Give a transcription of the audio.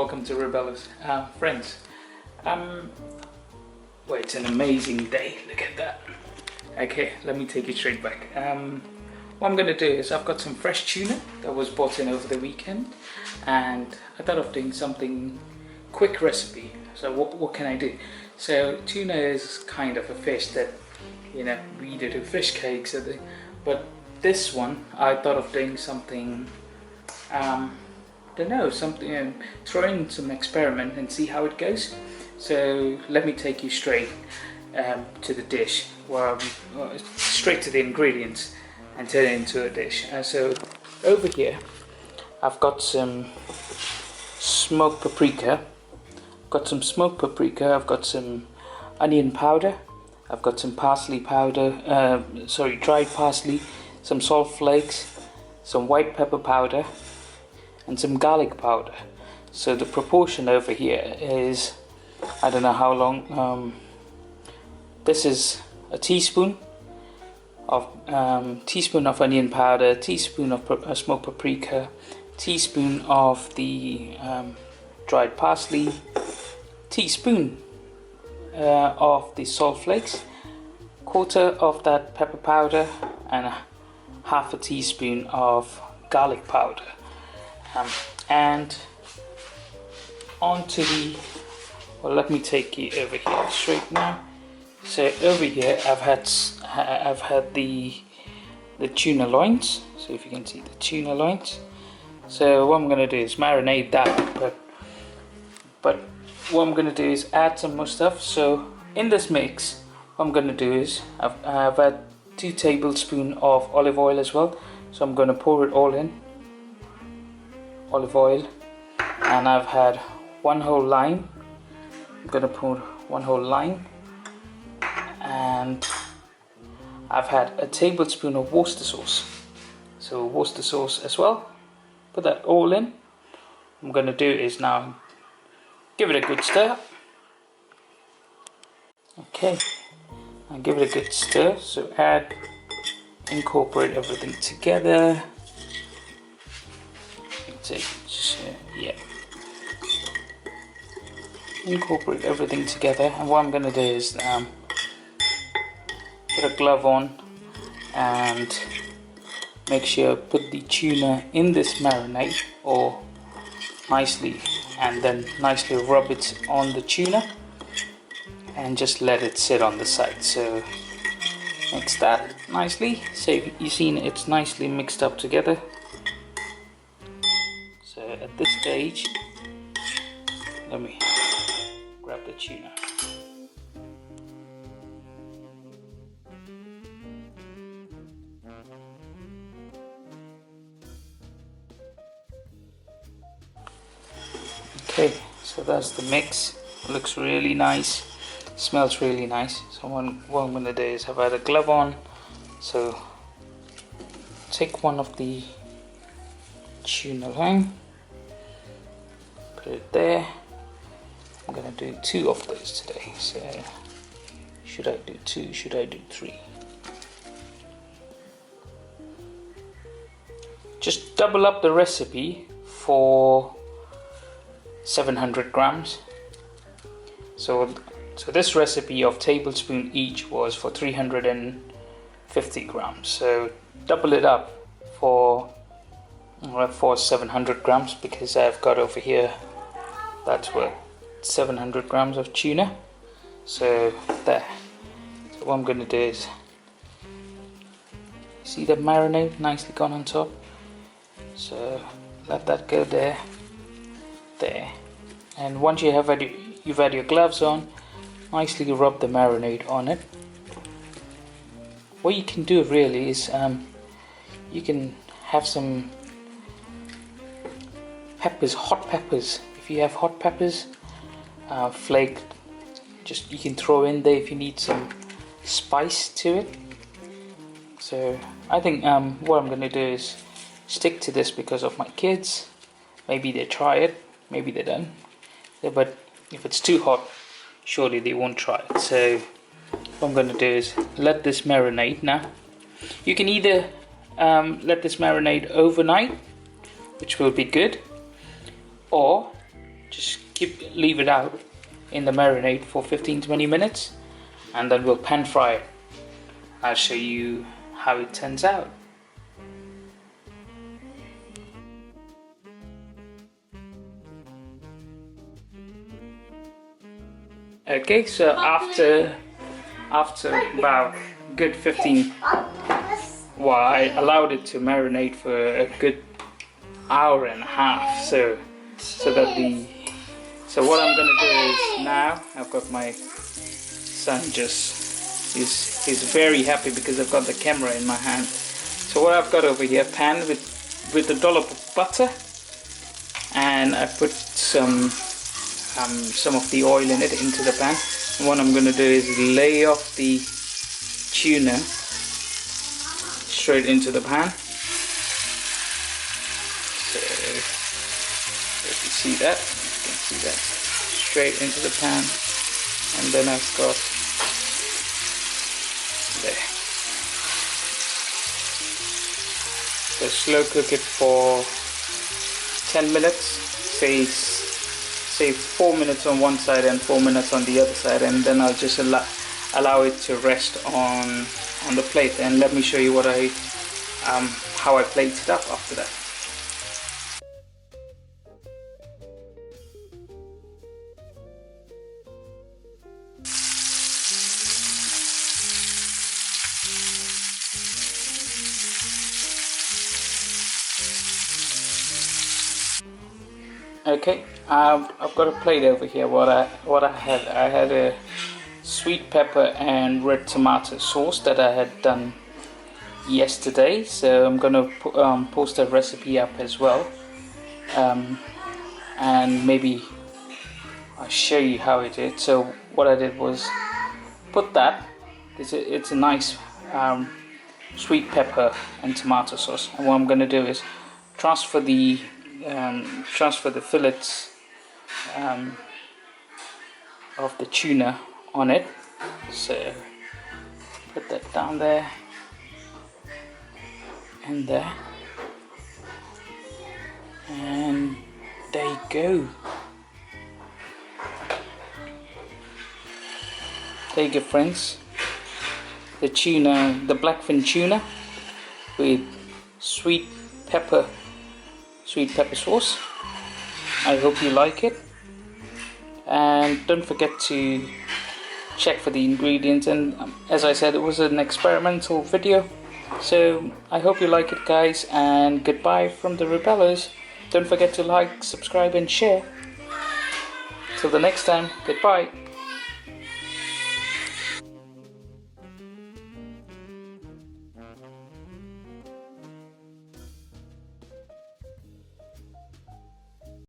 welcome to Rebelo's. Friends, well, it's an amazing day, look at that. Okay, let me take you straight back. What I'm going to do is I've got some fresh tuna that was bought in over the weekend, and I thought of doing something quick recipe. So what can I do? So tuna is kind of a fish that, you know, we either do fish cakes or but this one I thought of doing something, don't know, something, throw in some experiment and see how it goes. So let me take you straight to the dish, straight to the ingredients and turn it into a dish. So over here I've got some smoked paprika. I've got some onion powder, I've got some parsley powder, dried parsley, some salt flakes, some white pepper powder and some garlic powder. So the proportion over here is, I don't know how long, this is a teaspoon of onion powder, teaspoon of smoked paprika, teaspoon of the dried parsley, teaspoon of the salt flakes, quarter of that pepper powder, and half a teaspoon of garlic powder. And onto the, well, let me take you over here straight now. So over here I've had the tuna loins. So if you can see the tuna loins. So what I'm going to do is marinate that, but what I'm going to do is add some more stuff. So in this mix, what I'm going to do is I've had 2 tablespoons of olive oil as well. So I'm going to pour it all in, olive oil, and I've had 1 whole lime. I'm going to pour 1 whole lime, and I've had a tablespoon of Worcester sauce. So Worcester sauce as well. Put that all in. What I'm going to do is now give it a good stir. Okay, and give it a good stir. So incorporate everything together. Incorporate everything together. And what I'm going to do is put a glove on and make sure I put the tuna in this marinade or nicely, and then nicely rub it on the tuna and just let it sit on the side. So mix that nicely. So you've seen it's nicely mixed up together. So at this stage, let me grab the tuna. Okay, so that's the mix. Looks really nice, smells really nice. So what I'm going to do is I've had a glove on, so take one of the tuna line, put it there. I'm going to do 2 of those today. So should I do 2? Should I do 3? Just double up the recipe for 700 grams. So this recipe of tablespoon each was for 350 grams. So double it up for 700 grams, because I've got over here, that's what, 700 grams of tuna. So there. So what I'm going to do is, see the marinade nicely gone on top. So let that go there. And once you've had your gloves on, nicely rub the marinade on it. What you can do really is you can have some peppers, hot peppers. If you have hot peppers flaked, just you can throw in there if you need some spice to it. So I think what I'm going to do is stick to this because of my kids. Maybe they try it, maybe they don't. But if it's too hot, surely they won't try it. So what I'm going to do is let this marinate now. You can either let this marinate overnight, which will be good, or just leave it out in the marinade for 15-20 minutes, and then we'll pan fry it. I'll show you how it turns out. Okay, so after about good 15, well, I allowed it to marinate for a good hour and a half. So what I'm gonna do is, now I've got my son he's very happy because I've got the camera in my hand. So what I've got over here, a pan with a dollop of butter, and I put some of the oil in it into the pan. And what I'm going to do is lay off the tuna straight into the pan. So if you see that, you can see that straight into the pan, and then I've got there. So slow cook it for 10 minutes, say 4 minutes on one side and 4 minutes on the other side, and then I'll just allow it to rest on the plate. And let me show you what how I plate it up after that. Okay, I've got a plate over here. What I had a sweet pepper and red tomato sauce that I had done yesterday. So I'm gonna post a recipe up as well, and maybe I'll show you how it is. So what I did was put that. It's a nice sweet pepper and tomato sauce, and what I'm gonna do is transfer the fillets of the tuna on it. So put that down there and there, and there you go. There you go, friends. The tuna, the blackfin tuna with sweet pepper sauce. I hope you like it, and don't forget to check for the ingredients. And as I said, it was an experimental video, so I hope you like it, guys, and goodbye from the Rebelos. Don't forget to like, subscribe and share. Till the next time, goodbye.